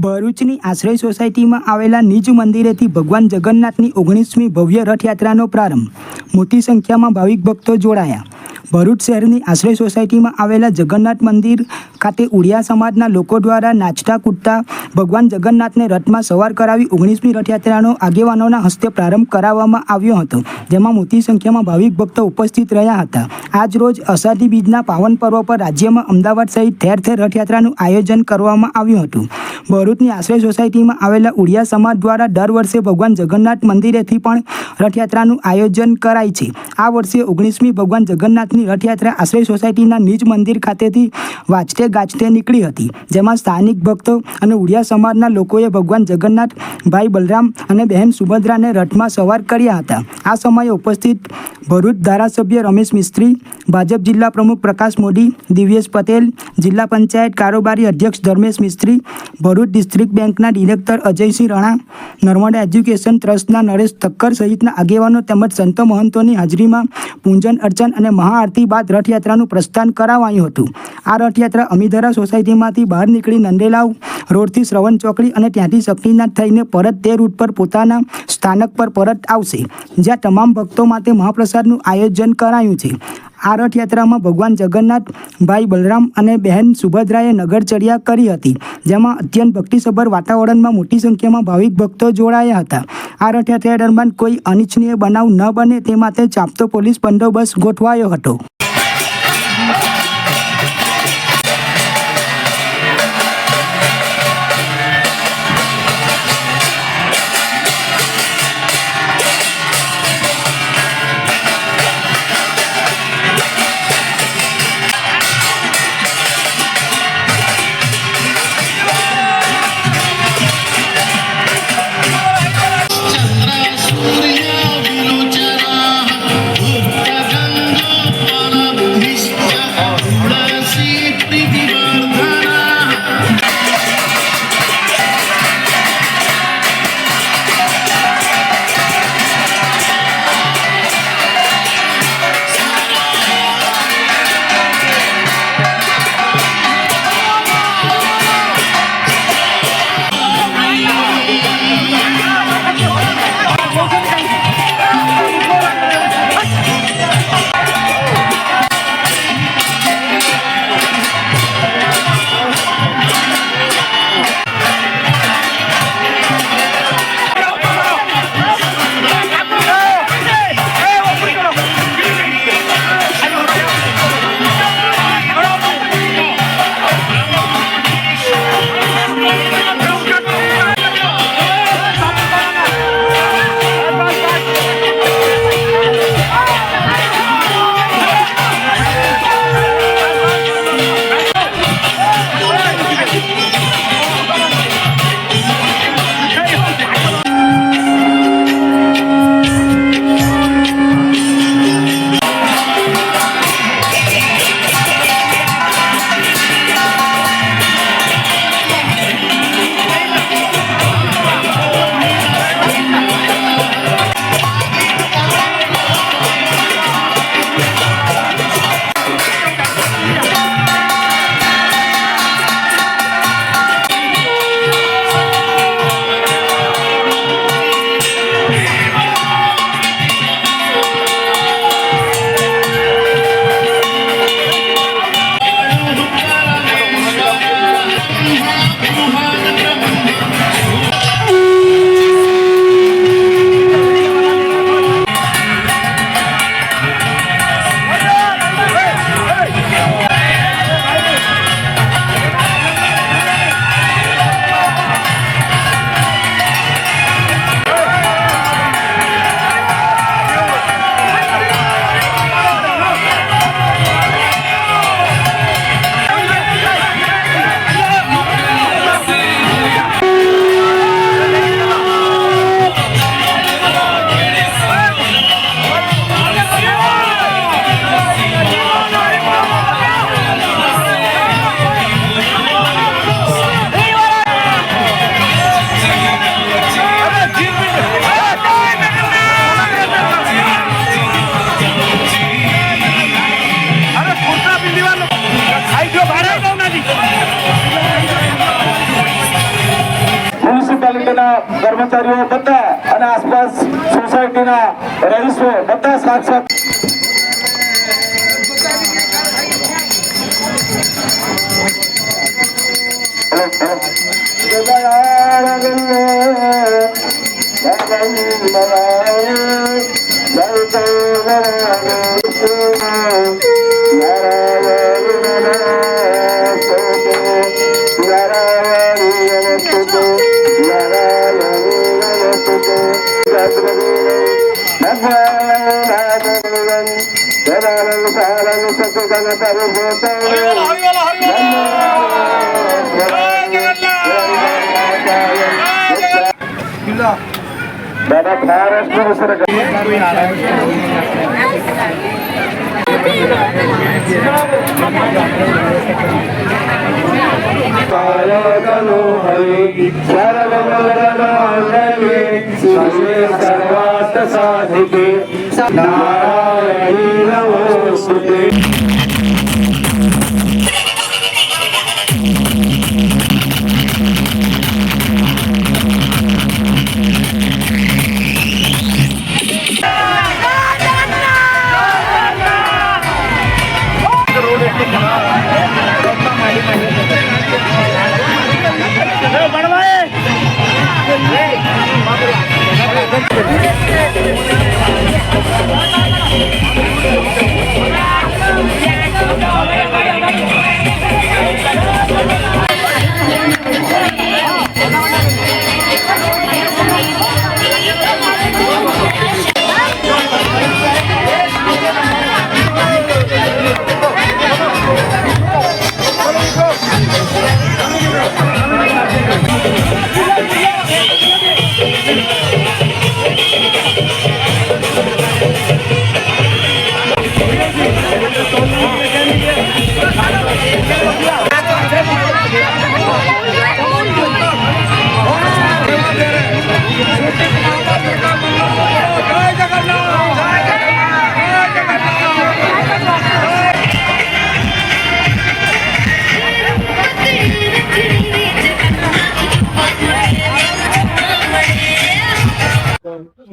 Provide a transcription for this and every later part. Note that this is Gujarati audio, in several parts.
ભરૂચની આશ્રય સોસાયટીમાં આવેલા નિજ મંદિરેથી ભગવાન જગન્નાથની 19મી ભવ્ય રથયાત્રાનો પ્રારંભ. મોટી સંખ્યામાં ભાવિક ભક્તો જોડાયા. ભરૂચ શહેરની આશ્રય સોસાયટીમાં આવેલા જગન્નાથ મંદિર ખાતે ઉડિયા સમાજના લોકો દ્વારા નાચતા કૂદતા ભગવાન જગન્નાથને રથમાં સવાર કરાવી 19મી રથયાત્રાનો આગેવાનોના હસ્તે પ્રારંભ કરાવવામાં આવ્યો હતો, જેમાં મોટી સંખ્યામાં ભાવિક ભક્તો ઉપસ્થિત રહ્યા હતા. આજ રોજ અષાઢી બીજના પાવન પર્વ પર રાજ્યમાં અમદાવાદ સહિત ઠેર ઠેર રથયાત્રાનું આયોજન કરવામાં આવ્યું હતું. ભરૂચની આશ્રય સોસાયટીમાં આવેલા ઉડિયા સમાજ દ્વારા દર વર્ષે ભગવાન જગન્નાથ મંદિરેથી પણ રથયાત્રાનું આયોજન કરાય છે. આ વર્ષે 19મી ભગવાન જગન્નાથની રથયાત્રા આશ્રય સોસાયટીના નિજ મંદિર ખાતેથી વાજતે ગાજતે નીકળી હતી, જેમાં સ્થાનિક ભક્તો અને ઉડિયા સમાજના લોકોએ ભગવાન જગન્નાથ, ભાઈ બલરામ અને બહેન સુભદ્રાને રથમાં સવાર કર્યા હતા. આ સમયે ઉપસ્થિત ભરૂચ ધારાસભ્ય રમેશ મિસ્ત્રી, ભાજપ જિલ્લા પ્રમુખ પ્રકાશ મોદી, દિવ્યેશ પટેલ, જિલ્લા પંચાયત કારોબારી અધ્યક્ષ ધર્મેશ મિસ્ત્રી, ભરૂચ ડિસ્ટ્રિક્ટ બેંકના ડિરેક્ટર અજયસિંહ રાણા, નર્મદા એજ્યુકેશન ટ્રસ્ટના નરેશ ઠક્કર સહિતના આગેવાનો તેમજ સંતો મહંતોની હાજરીમાં પૂજન અર્ચન અને મહાઆરતી બાદ રથયાત્રાનું પ્રસ્થાન કરાવાયું હતું. આ રથયાત્રા અમીધરા સોસાયટીમાંથી બહાર નીકળી નંદેલાવ રોડથી શ્રવણ ચોકડી અને ત્યાંથી શક્તિનાથ થઈને પરત તે રૂટ પર પોતાના સ્થાનક પર પરત આવશે, જ્યાં તમામ ભક્તો માટે મહાપ્રસાદનું આયોજન કરાયું છે. આ રથયાત્રામાં ભગવાન જગન્નાથ, ભાઈ બલરામ અને બહેન સુભદ્રાએ નગરચર્યા કરી હતી, જેમાં અત્યંત ભક્તિસભર વાતાવરણમાં મોટી સંખ્યામાં ભાવિક ભક્તો જોડાયા હતા. આ રથયાત્રા દરમિયાન કોઈ અનિચ્છનીય બનાવ ન બને તે માટે ચાંપતો પોલીસ બંદોબસ્ત ગોઠવાયો હતો. કર્મચારીઓ બધા અને આસપાસ સોસાયટીના રહીશો બધા સાક્ષાત દાદા મહારાષ્ટ્ર સર સર્વાર્થ સાધિકે નારાયણી નમોસ્તુતે.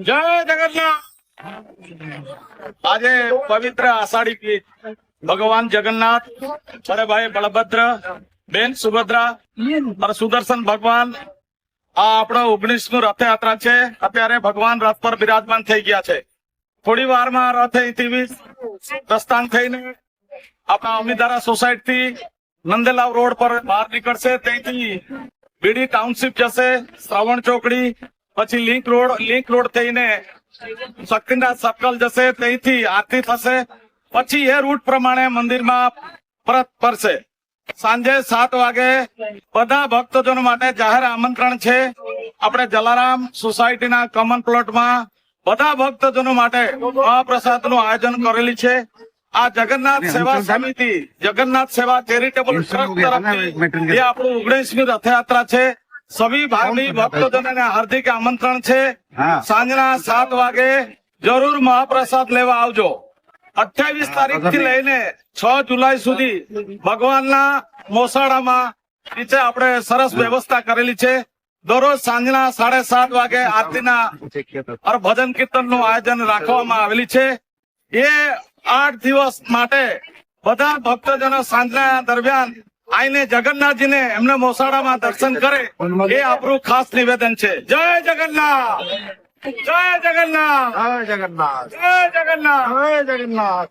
જય જગન્નાથ. આજે પવિત્ર આષાઢી બીજ ભગવાન જગન્નાથ, બड़े ભાઈ બલભદ્ર, બેન સુભદ્રા અને સુદર્શન ભગવાન આ આપણો 19મી રથયાત્રા છે. અત્યારે ભગવાન રથ પર બિરાજમાન થઈ ગયા છે. થોડી વારમાં રથ અહીંથી પ્રસ્થાન થઈને આપણા અમીધારા સોસાયટી થી નંદેલાવ રોડ પર બહાર નીકળશે. ત્યાંથી બીડી ટાઉનશીપ જશે, શ્રવણ ચોકડી, પછી લિંક રોડ થઈને શક્તિનાથ સર્કલ જશે. ત્યાંથી આરતી થશે. પછી એ રૂટ પ્રમાણે મંદિરમાં પરત ફરશે. સાંજે 7 વાગે બધા ભક્તજનો માટે જાહેર આમંત્રણ છે. આપણે જલારામ સોસાયટીના કોમન પ્લોટમાં બધા ભક્તજનો માટે મહાપ્રસાદનું આયોજન કરેલી છે. આ જગન્નાથ સેવા સમિતિ, જગન્નાથ સેવા ચેરિટેબલ ટ્રસ્ટ તરફથી એ આપણું 19મી રથયાત્રા છે. સभी ભાવિ ભક્તજનોને હાર્દિક આમંત્રણ છે. સાંજના 7 વાગે જરૂર મહાપ્રસાદ લેવા આવજો. 28 તારીખથી લઈને 6 જુલાઈ સુધી ભગવાનના મોસાળામાં નીચે આપણે સરસ વ્યવસ્થા કરેલી છે. દરરોજ સાંજના 7:30 વાગે આરતીના ભજન કીર્તનનું આયોજન રાખવામાં આવેલી છે. એ 8 દિવસ માટે બધા ભક્તજનો સાંજના દરમિયાન આઈને જગન્નાથજીને એમને મોસાળામાં દર્શન કરે એ આપણું ખાસ નિવેદન છે. જય જગન્નાથ, જય જગન્નાથ, જય જગન્નાથ, જય જગન્નાથ, જય જગન્નાથ.